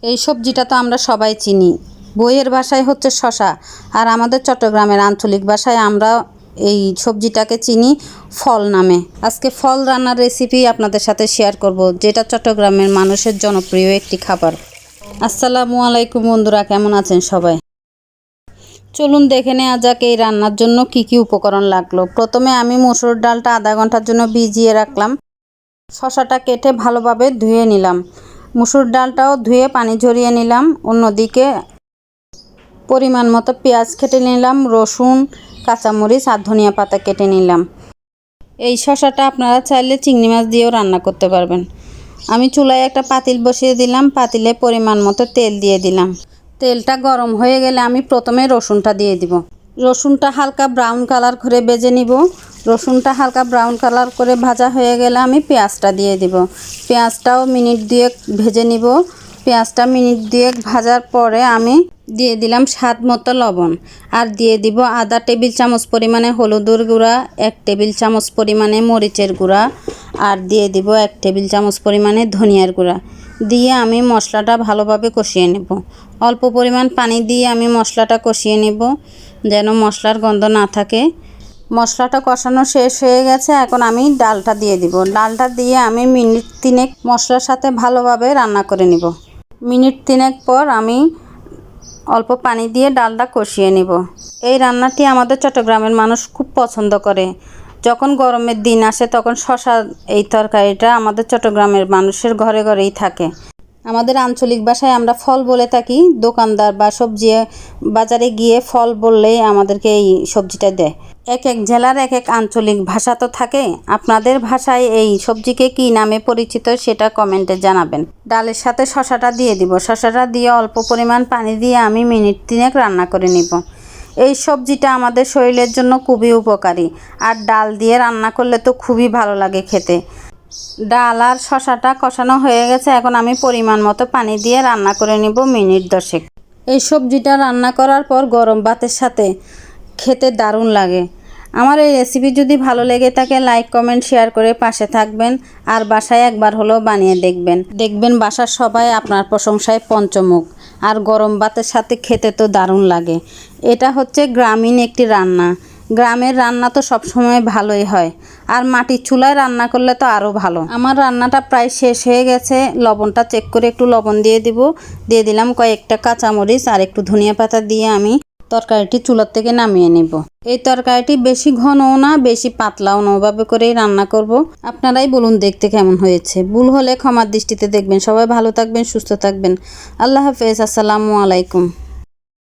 এই সবজিটা তো আমরা সবাই চিনি, বইয়ের ভাষায় হচ্ছে শশা, আর আমাদের চট্টগ্রামের আঞ্চলিক ভাষায় আমরা এই সবজিটাকে চিনি ফল নামে। আজকে ফল রান্নার রেসিপি আপনাদের সাথে শেয়ার করব, যেটা চট্টগ্রামের মানুষের জনপ্রিয় একটি খাবার। আসসালামু আলাইকুম বন্ধুরা, কেমন আছেন সবাই? চলুন দেখে নেওয়া যাক এই রান্নার জন্য কি কি উপকরণ লাগলো। প্রথমে আমি মসুর ডালটা আধা ঘন্টার জন্য ভিজিয়ে রাখলাম। শশাটা কেটে ভালোভাবে ধুয়ে নিলাম। মসুর ডালটাও ধুয়ে পানি ঝরিয়ে নিলাম। অন্যদিকে পরিমাণ মতো পেঁয়াজ কেটে নিলাম, রসুন, কাঁচামরিচ আর ধনিয়া পাতা কেটে নিলাম। এই শশাটা আপনারা চাইলে চিংড়ি মাছ দিয়েও রান্না করতে পারবেন। আমি চুলায় একটা পাতিল বসিয়ে দিলাম, পাতিলে পরিমাণ মতো তেল দিয়ে দিলাম। তেলটা গরম হয়ে গেলে আমি প্রথমে রসুনটা দিয়ে দিব। রসুনটা হালকা ব্রাউন কালার করে ভেজে নিব। রসুনটা হালকা ব্রাউন কালার করে ভাজা হয়ে গেলে আমি পেঁয়াজটা দিয়ে দিব। পেঁয়াজটাও মিনিট দুয়েক ভেজে নিব। পেঁয়াজটা মিনিট দুয়েক ভাজার পরে আমি দিয়ে দিলাম স্বাদ মতো লবণ, আর দিয়ে দিব আধা টেবিল চামচ পরিমাণে হলুদের গুঁড়া, 1 টেবিল চামচ পরিমাণে মরিচের গুঁড়া, আর দিয়ে দিব 1 টেবিল চামচ পরিমাণে ধনিয়ার গুঁড়া। দিয়ে আমি মশলাটা ভালোভাবে কষিয়ে নেব। অল্প পরিমাণ পানি দিয়ে আমি মশলাটা কষিয়ে নেব, যেন মশলার গন্ধ না থাকে। মশলাটা কষানো শেষ হয়ে গেছে, এখন আমি ডালটা দিয়ে দিব। ডালটা দিয়ে আমি মিনিট 3 মশলার সাথে ভালোভাবে রান্না করে নিব। মিনিট 3 পর আমি অল্প পানি দিয়ে ডালটা কষিয়ে নিব। এই রান্নাটি আমাদের চট্টগ্রামের মানুষ খুব পছন্দ করে। যখন গরমের দিন আসে তখন শশা এই তরকারিটা আমাদের চট্টগ্রামের মানুষের ঘরে ঘরেই থাকে। আমাদের আঞ্চলিক ভাষায় আমরা ফল বলে থাকি। দোকানদার বা সবজি বাজারে গিয়ে ফল বললেই আমাদেরকে এই সবজিটা দেয়। এক এক জেলার এক এক আঞ্চলিক ভাষা তো থাকে। আপনাদের ভাষায় এই সবজিকে কী নামে পরিচিত সেটা কমেন্টে জানাবেন। ডালের সাথে শশাটা দিয়ে দিব। শশাটা দিয়ে অল্প পরিমাণ পানি দিয়ে আমি মিনিট 3 রান্না করে নিব। এই সবজিটা আমাদের শরীরের জন্য খুবই উপকারী, আর ডাল দিয়ে রান্না করলে তো খুবই ভালো লাগে খেতে। ডাল আর শশাটা কষানো হয়ে গেছে, এখন আমি পরিমাণ মতো পানি দিয়ে রান্না করে নিব মিনিট 10। এই সবজিটা রান্না করার পর গরম ভাতের সাথে খেতে দারুণ লাগে। আমার এই রেসিপি যদি ভালো লেগে থাকে লাইক কমেন্ট শেয়ার করে পাশে থাকবেন, আর বাসায় একবার হলেও বানিয়ে দেখবেন বাসার সবাই আপনার প্রশংসায় পঞ্চমুখ। আর গরম ভাতের সাথে খেতে তো দারুণ লাগে। এটা হচ্ছে গ্রামীণ একটি রান্না। গ্রামের রান্না তো সবসময় ভালোই হয়, আর মাটির চুলায় রান্না করলে তো আরও ভালো। আমার রান্নাটা প্রায় শেষ হয়ে গেছে। লবণটা চেক করে একটু লবণ দিয়ে দিলাম কয়েকটা কাঁচামরিচ আর একটু ধনিয়া পাতা দিয়ে আমি তরকারিটি চুলার থেকে নামিয়ে নেব। এই তরকারিটি বেশি ঘনও না বেশি পাতলাও না, ওভাবে করেই রান্না করব। আপনারাই বলুন দেখতে কেমন হয়েছে। ভুল হলে ক্ষমার দৃষ্টিতে দেখবেন। সবাই ভালো থাকবেন, সুস্থ থাকবেন। আল্লাহ হাফেজ। আসসালামু আলাইকুম।